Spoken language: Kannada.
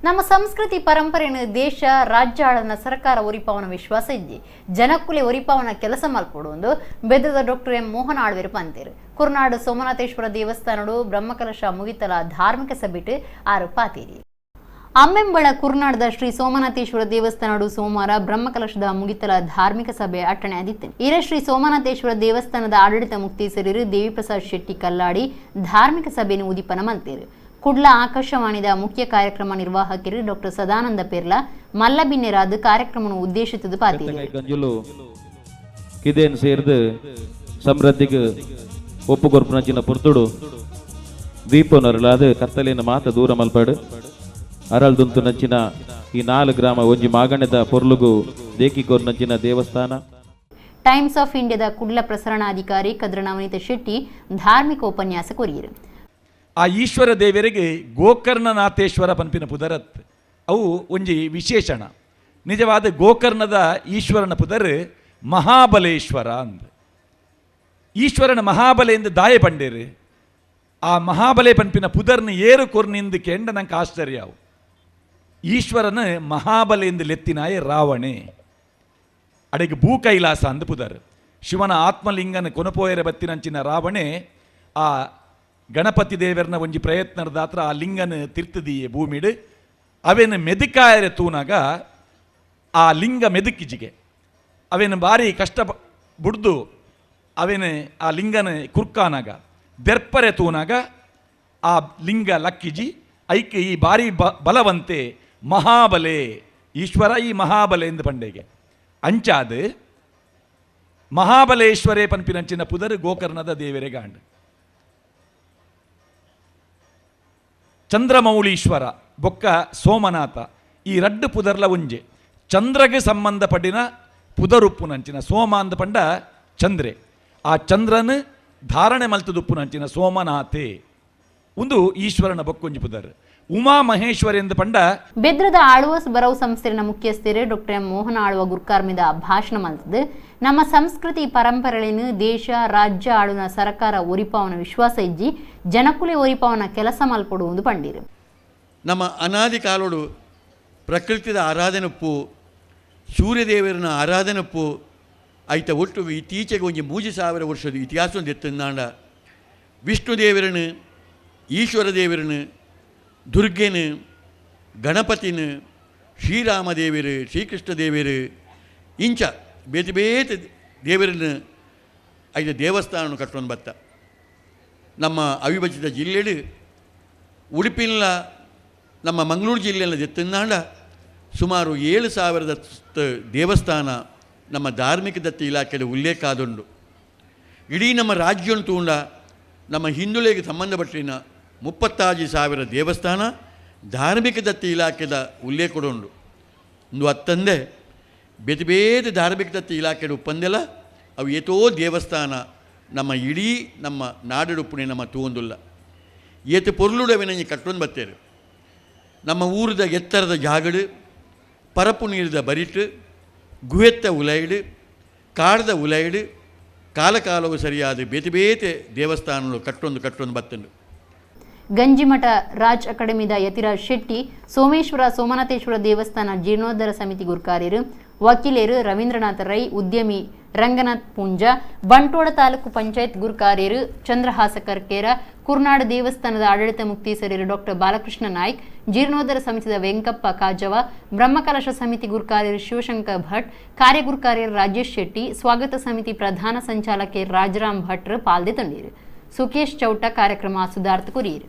ನಮ್ಮ ಸಂಸ್ಕೃತಿ ಪರಂಪರೆಯನ್ನು ದೇಶ ರಾಜ್ಯ ಆಳನ ಸರ್ಕಾರ ಒರಿಪಾವನ ವಿಶ್ವಾಸ ಇದ್ದಿ ಜನಕ್ಕುಲೆ ಒರಿಪಾವನ ಕೆಲಸ ಮಲ್ಪಡುವುದು ಬೆದದ ಡಾಕ್ಟರ್ ಎಂ ಮೋಹನ್ ಆಳ್ವೇರು ಪಂತೇರು ಕುರ್ನಾಡ್ ಸೋಮನಾಥೇಶ್ವರ ದೇವಸ್ಥಾನಡು ಬ್ರಹ್ಮಕಲಶ ಮುಗಿತಲ ಧಾರ್ಮಿಕ ಸಭೆಟ್ ಆರು ಪಾತೀರಿ ಅಮ್ಮೆಂಬಳ ಕುರ್ನಾಡದ ಶ್ರೀ ಸೋಮನಾಥೇಶ್ವರ ದೇವಸ್ಥಾನಡು ಸೋಮವಾರ ಬ್ರಹ್ಮಕಲಶದ ಮುಗಿತಲ ಧಾರ್ಮಿಕ ಸಭೆ ಅಟ್ಟಣೆ ಆದಿತ್ತು ಇರ ಶ್ರೀ ಸೋಮನಾಥೇಶ್ವರ ದೇವಸ್ಥಾನದ ಆಡಳಿತ ಮುಕ್ತೇಸರರು ದೇವಿಪ್ರಸಾದ್ ಶೆಟ್ಟಿ ಕಲ್ಲಾಡಿ ಧಾರ್ಮಿಕ ಸಭೆಯನ್ನು ಉದಿಪನ ಮಂತೇರು ಕುಡ್ಲ ಆಕಾಶವಾಣಿದ ಮುಖ್ಯ ಕಾರ್ಯಕ್ರಮ ನಿರ್ವಾಹಕರು ಡಾಕ್ಟರ್ ಸದಾನಂದ ಪೇರ್ಲ ಮಲ್ಲಬಿನ್ನೆರಾದ ಕಾರ್ಯಕ್ರಮವನ್ನು ಉದ್ದೇಶಿಸಿದ ಪಾತಿರು ಕಿದೇನ್ ಸೇರ್ದು ಸಮೃದ್ಧಿಗೆ ಒಪ್ಪುಗೊರ್ಪುನಚಿನ ಪುರ್ತುಡು ದೀಪನರಲಾದ ಕತ್ತಲಿನ ಮಾತ ದೂರ ಮಲ್ಪಾಡು ಅರಳ್ದುಂತು ನಚ್ಚಿನ ಈ 4 ಗ್ರಾಮ ಒಂಜಿ ಮಾಗಣ್ಯದ ಪೊರ್ಲುಗು ದೇಕಿಗೋರ್ನಂಚಿನ ದೇವಸ್ಥಾನ ಟೈಮ್ಸ್ ಆಫ್ ಇಂಡಿಯಾದ ಕುಡ್ಲ ಪ್ರಸರಣಾಧಿಕಾರಿ ಕದ್ರ ನವನೀತ ಶೆಟ್ಟಿ ಧಾರ್ಮಿಕ ಉಪನ್ಯಾಸ ಕೊರಿಯರು ಆ ಈಶ್ವರ ದೇವರಿಗೆ ಗೋಕರ್ಣನಾಥೇಶ್ವರ ಪಂಪಿನ ಪುದರತ್ ಅವು ಒಂಜಿ ವಿಶೇಷಣ ನಿಜವಾದ ಗೋಕರ್ಣದ ಈಶ್ವರನ ಪುದರ್ ಮಹಾಬಲೇಶ್ವರ ಅಂದ ಈಶ್ವರನ ಮಹಾಬಲೆ ಎಂದು ದಾಯ ಪಂಡೇರು ಆ ಮಹಾಬಲೆ ಪಂಪಿನ ಪುದರ್ನ ಏರು ಕೊರ್ನಿಂದ ಕೆಂಡ ನಂಗೆ ಆಶ್ಚರ್ಯ ಅವು ಈಶ್ವರನ ಮಹಾಬಲೆ ಎಂದು ಲೆತ್ತಿನಾಯ ರಾವಣೆ ಅಡೆಗೆ ಭೂ ಕೈಲಾಸ ಅಂದ ಪುದರ್ ಶಿವನ ಆತ್ಮಲಿಂಗನ ಕೊನಪೋಯರ ಬತ್ತಿನಂಚಿನ ರಾವಣೆ ಆ ಗಣಪತಿ ದೇವರನ ಒಂಜಿ ಪ್ರಯತ್ನದಾತ್ರ ಆ ಲಿಂಗನ ತಿರ್ತದಿಯೇ ಭೂಮಿಡು ಅವೇನು ಮೆದುಕಾಯರೆ ತೂನಾಗ ಆ ಲಿಂಗ ಮೆದುಕಿಜಿಗೆ ಅವೇನು ಭಾರಿ ಕಷ್ಟ ಬುಡ್ದು ಅವೇನು ಆ ಲಿಂಗನ ಕುರ್ಕಾನಾಗ ದೆರ್ಪರೆ ತೂನಾಗ ಆ ಲಿಂಗ ಲಕ್ಕಿಜಿ ಐಕೆ ಈ ಭಾರಿ ಬಲವಂತೆ ಮಹಾಬಲೆ ಈಶ್ವರ ಈ ಮಹಾಬಲೆ ಎಂದು ಪಂಡೆಗೆ ಅಂಚಾದ ಮಹಾಬಲೇಶ್ವರೇ ಪನ್ಪಿನಂಚಿನ ಪುದರ್ ಗೋಕರ್ಣದ ದೇವರೇ ಗಾಂಡ್ ಚಂದ್ರಮೌಳೀಶ್ವರ ಬೊಕ್ಕ ಸೋಮನಾಥ ಈ ರಡ್ಡು ಪುದರ್ಲ ಒಂಜೆ ಚಂದ್ರಗೆ ಸಂಬಂಧಪಟ್ಟಿನ ಪುದರುಪ್ಪುನಂಚಿನ ಸೋಮ ಅಂದ ಪಂಡ ಚಂದ್ರೆ ಆ ಚಂದ್ರನ ಧಾರಣೆ ಮಲ್ತದುಪ್ಪುನಂಚಿನ ಸೋಮನಾಥೆ ಒಂದು ಈಶ್ವರನ ಬೊಕ್ಕೊಂಜಿ ಪುದರ್ ಉಮಾ ಮಹೇಶ್ವರಿ ಎಂದು ಪಂಡ ಬೆದ್ರದ ಆಳ್ವಸ್ ಬರವು ಸಂಸ್ಥೆಯ ಮುಖ್ಯಸ್ಥರು ಡಾಕ್ಟರ್ ಎಂ ಮೋಹನ್ ಆಳ್ವ ಗುರ್ಕಾರ್ಮಿದ ಭಾಷಣ ಮಲ್ತದು ನಮ್ಮ ಸಂಸ್ಕೃತಿ ಪರಂಪರೆಯನ್ನು ದೇಶ ರಾಜ್ಯ ಆಳುನ ಸರ್ಕಾರ ಒರಿಪಾವನ ವಿಶ್ವಾಸ ಇಜ್ಜಿ ಜನಕುಲೆ ಒರಿಪಾವನ ಕೆಲಸ ಮಲ್ಪಡುವುದು ಪಂಡಿರು ನಮ್ಮ ಅನಾದಿ ಕಾಲೋಡು ಪ್ರಕೃತಿದ ಆರಾಧನಪ್ಪು ಸೂರ್ಯದೇವರನ ಆರಾಧನಪ್ಪು ಆಯ್ತ ಒಟ್ಟು ಇತ್ತೀಚೆಗೆ ಒಂದು 3000 ವರ್ಷದ ಇತಿಹಾಸ ಎತ್ತಂದಾಂಡ ವಿಷ್ಣು ದೇವರನು ಈಶ್ವರ ದೇವರನು ದುರ್ಗೆನು ಗಣಪತಿನು ಶ್ರೀರಾಮದೇವರು ಶ್ರೀಕೃಷ್ಣ ದೇವರು ಇಂಚ ಬೇತೆ ಬೇತೆ ದೇವರನ್ನು ಐದು ದೇವಸ್ಥಾನ ಕಟ್ಕೊಂಡು ಬತ್ತ ನಮ್ಮ ಅವಿಭಜಿತ ಜಿಲ್ಲೆಡು ಉಡುಪಿನ ನಮ್ಮ ಮಂಗಳೂರು ಜಿಲ್ಲೆಯಲ್ಲಿ ಎತ್ತಂದಾಂಡ ಸುಮಾರು 7000 ದೇವಸ್ಥಾನ ನಮ್ಮ ಧಾರ್ಮಿಕ ದತ್ತಿ ಇಲಾಖೆಯ ಉಲ್ಲೇಖ ಆದುಂಡು ಇಡೀ ನಮ್ಮ ರಾಜ್ಯವನ್ನು ತೂಂಡ ನಮ್ಮ ಹಿಂದುಳಿಗೆ ಸಂಬಂಧಪಟ್ಟಿನ 36,000 ದೇವಸ್ಥಾನ ಧಾರ್ಮಿಕ ದತ್ತಿ ಇಲಾಖೆದ ಉಲ್ಲೇಖ ಉಂಡು ಒಂದು ಹತ್ತಂದೆ ಬೇತೆ ಬೇತೆ ಧಾರ್ಮಿಕ ದತ್ತಿ ಇಲಾಖೆಡು ಉಪ್ಪಂದೆಲ್ಲ ಅವು ಏತೋ ದೇವಸ್ಥಾನ ನಮ್ಮ ಇಡೀ ನಮ್ಮ ನಾಡುಡುಪ್ಪುಣೆ ನಮ್ಮ ತೂಂದುಲ್ಲ ಏತು ಪೊರ್ಲುಡವೆ ಕಟ್ಕೊಂಡು ಬತ್ತೇರು ನಮ್ಮ ಊರದ ಎತ್ತರದ ಜಾಗಡು ಪರಪು ನೀರಿದ ಬರಿಟ್ಟು ಗುಹೆತ್ತ ಉಲೈಡು ಕಾಡದ ಉಲೈಡು ಕಾಲಕಾಲವು ಸರಿಯಾದ ಬೇತೆ ಬೇತೆ ದೇವಸ್ಥಾನಗಳು ಕಟ್ಟೊಂದು ಬತ್ತಂಡು ಗಂಜಿಮಠ ರಾಜ್ ಅಕಾಡೆಮಿದ ಯತಿರಾಜ್ ಶೆಟ್ಟಿ ಸೋಮೇಶ್ವರ ಸೋಮನಾಥೇಶ್ವರ ದೇವಸ್ಥಾನ ಜೀರ್ಣೋದ್ಧಾರ ಸಮಿತಿ ಗುರ್ಕಾರ್ಯರು ವಕೀಲರು ರವೀಂದ್ರನಾಥ ರೈ ಉದ್ಯಮಿ ರಂಗನಾಥ್ ಪುಂಜ ಬಂಟೋಡ ತಾಲೂಕು ಪಂಚಾಯತ್ ಗುರ್ಕಾರ್ಯರು ಚಂದ್ರಹಾಸ ಕರ್ಕೇರ ಕುರ್ನಾಡ ದೇವಸ್ಥಾನದ ಆಡಳಿತ ಮುಕ್ತೇಸರರು ಡಾಕ್ಟರ್ ಬಾಲಕೃಷ್ಣ ನಾಯ್ಕ್ ಜೀರ್ಣೋದ್ಧಾರ ಸಮಿತಿದ ವೆಂಕಪ್ಪ ಕಾಜವ ಬ್ರಹ್ಮಕಲಶ ಸಮಿತಿ ಗುರ್ಕಾರ್ಯರು ಶಿವಶಂಕರ್ ಭಟ್ ಕಾರ್ಯಗುರ್ಕಾರ್ಯರು ರಾಜೇಶ್ ಶೆಟ್ಟಿ ಸ್ವಾಗತ ಸಮಿತಿ ಪ್ರಧಾನ ಸಂಚಾಲಕ ರಾಜರಾಮ್ ಭಟ್ರು ಪಾಲ್ದೆ ತಂದಿರು ಸುಕೇಶ್ ಚೌಟ ಕಾರ್ಯಕ್ರಮ ಸುಧಾರ್ಥ ಕುರಿಯರು